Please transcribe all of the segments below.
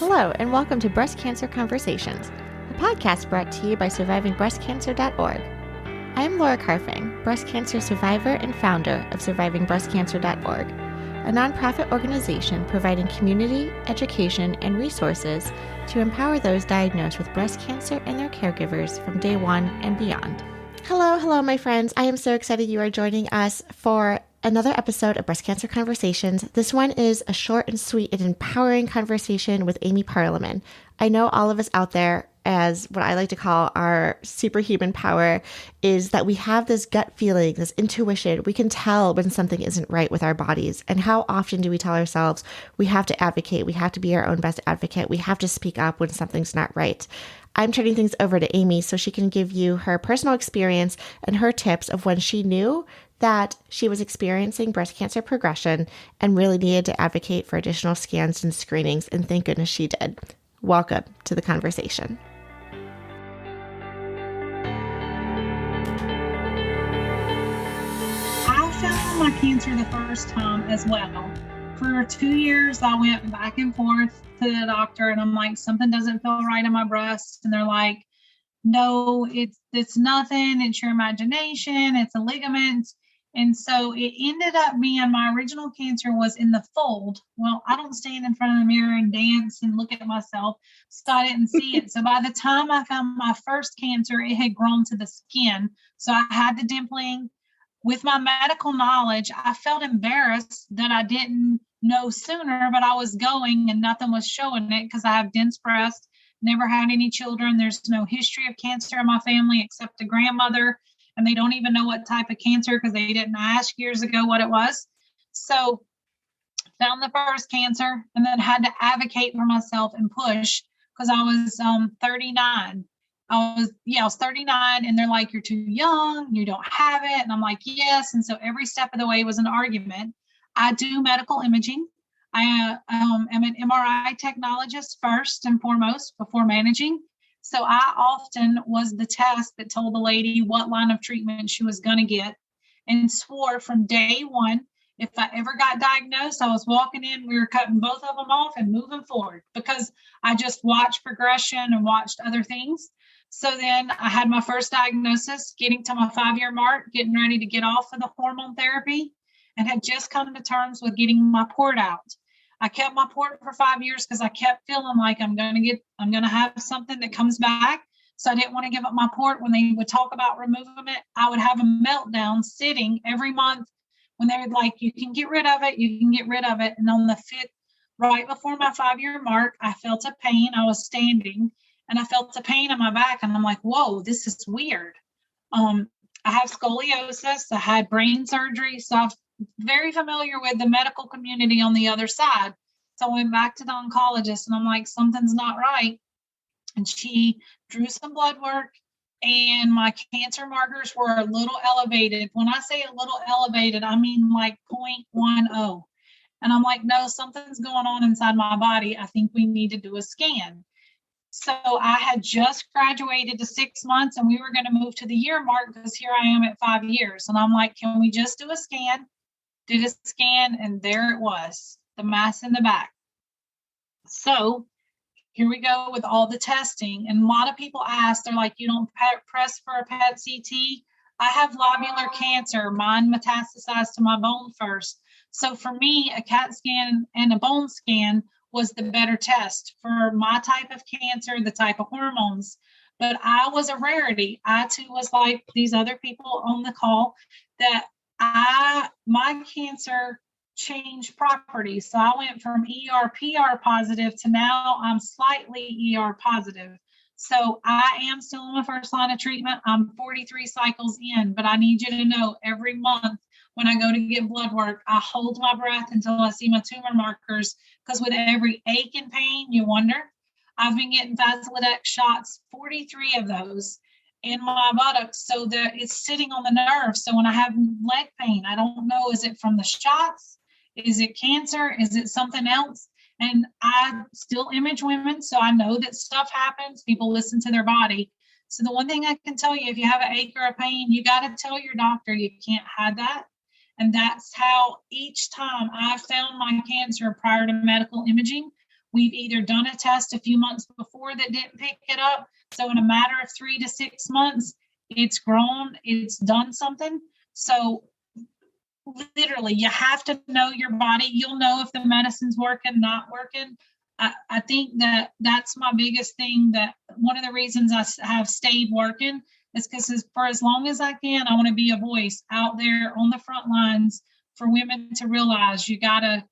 Hello, and welcome to Breast Cancer Conversations, a podcast brought to you by SurvivingBreastCancer.org. I am Laura Carfing, breast cancer survivor and founder of SurvivingBreastCancer.org, a nonprofit organization providing community, education, and resources to empower those diagnosed with breast cancer and their caregivers from day one and beyond. Hello, my friends. I am so excited you are joining us for another episode of Breast Cancer Conversations. This one is a short and sweet and empowering conversation with Amy Parliman. I know all of us out there, as what I like to call our superhuman power, is that we have this gut feeling, this intuition. We can tell when something isn't right with our bodies. And how often do we tell ourselves we have to advocate, we have to be our own best advocate, we have to speak up when something's not right? I'm turning things over to Amy so she can give you her personal experience and her tips of when she knew that she was experiencing breast cancer progression and really needed to advocate for additional scans and screenings, and thank goodness she did. Welcome to the conversation. I found my cancer the first time as well. For 2 years, I went back and forth to the doctor, and I'm like, something doesn't feel right in my breast. And they're like, no, it's nothing. It's your imagination. It's a ligament. And so it ended up being my original cancer was in the fold. Well, I don't stand in front of the mirror and dance and look at myself, so I didn't see it. So by the time I found my first cancer, it had grown to the skin. So I had the dimpling. With my medical knowledge, I felt embarrassed that I didn't know sooner, but I was going and nothing was showing it because I have dense breast, never had any children. There's no history of cancer in my family except a grandmother, and they don't even know what type of cancer because they didn't ask years ago what it was. So found the first cancer and then had to advocate for myself and push because I was 39. I was 39, and they're like, you're too young, you don't have it. And I'm like, yes. And so every step of the way was an argument. I do medical imaging. I am an MRI technologist first and foremost before managing. So I often was the test that told the lady what line of treatment she was going to get, and swore from day one, if I ever got diagnosed, I was walking in, we were cutting both of them off and moving forward because I just watched progression and watched other things. So then I had my first diagnosis, getting to my 5-year mark, getting ready to get off of the hormone therapy, and had just come to terms with getting my port out. I kept my port for 5 years because I kept feeling like I'm going to have something that comes back. So I didn't want to give up my port. When they would talk about removing it, I would have a meltdown sitting every month when they would like, you can get rid of it, you can get rid of it. And on the 5th, right before my 5-year mark, I felt a pain. I was standing and I felt a pain in my back. And I'm like, whoa, this is weird. I have scoliosis. I had brain surgery. So I'm very familiar with the medical community on the other side. So I went back to the oncologist and I'm like, something's not right. And she drew some blood work, and my cancer markers were a little elevated. When I say a little elevated, I mean like 0.10. And I'm like, no, something's going on inside my body. I think we need to do a scan. So I had just graduated to 6 months, and we were going to move to the year mark because here I am at 5 years. And I'm like, can we just do a scan? Did a scan, and there it was, the mass in the back. So here we go with all the testing. And a lot of people ask, they're like, you don't press for a PET CT? I have lobular cancer. Mine metastasized to my bone first. So for me, a CAT scan and a bone scan was the better test for my type of cancer, the type of hormones. But I was a rarity. I too was like these other people on the call, that my cancer changed properties. So I went from ER/PR positive to now I'm slightly ER positive. So I am still on my first line of treatment. I'm 43 cycles in, but I need you to know every month when I go to get blood work, I hold my breath until I see my tumor markers, because with every ache and pain, you wonder. I've been getting Faslodex shots, 43 of those in my buttocks, so that it's sitting on the nerve. So when I have leg pain, I don't know, is it from the shots? Is it cancer? Is it something else? And I still image women, so I know that stuff happens. People listen to their body. So the one thing I can tell you, if you have an ache or a pain, you got to tell your doctor. You can't hide that. And that's how each time I found my cancer prior to medical imaging we've either done a test a few months before that didn't pick it up. So in a matter of 3 to 6 months, it's grown, it's done something. So literally, you have to know your body. You'll know if the medicine's working, not working. I think that that's my biggest thing, that one of the reasons I have stayed working is because for as long as I can, I want to be a voice out there on the front lines for women to realize you gotta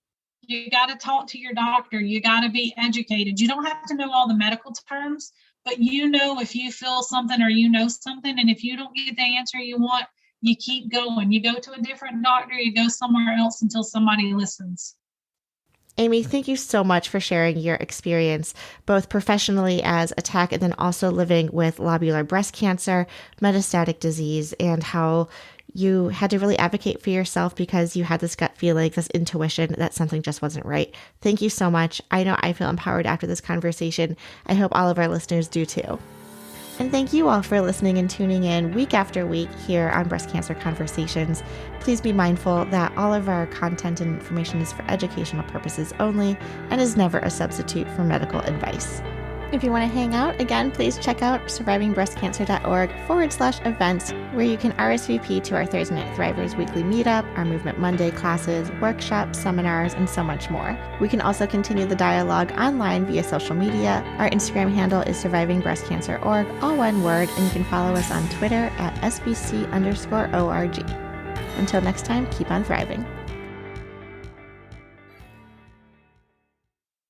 talk to your doctor. You gotta be educated. You don't have to know all the medical terms, but if you feel something or something, and if you don't get the answer you want, you keep going. You go to a different doctor, you go somewhere else until somebody listens. Amy, thank you so much for sharing your experience, both professionally as a tech and then also living with lobular breast cancer, metastatic disease, and how you had to really advocate for yourself because you had this gut feeling, this intuition that something just wasn't right. Thank you so much. I know I feel empowered after this conversation. I hope all of our listeners do too. And thank you all for listening and tuning in week after week here on Breast Cancer Conversations. Please be mindful that all of our content and information is for educational purposes only and is never a substitute for medical advice. If you want to hang out, again, please check out survivingbreastcancer.org/events, where you can RSVP to our Thursday Night Thrivers weekly meetup, our Movement Monday classes, workshops, seminars, and so much more. We can also continue the dialogue online via social media. Our Instagram handle is survivingbreastcancer.org, all one word, and you can follow us on Twitter at SBC_ORG. Until next time, keep on thriving.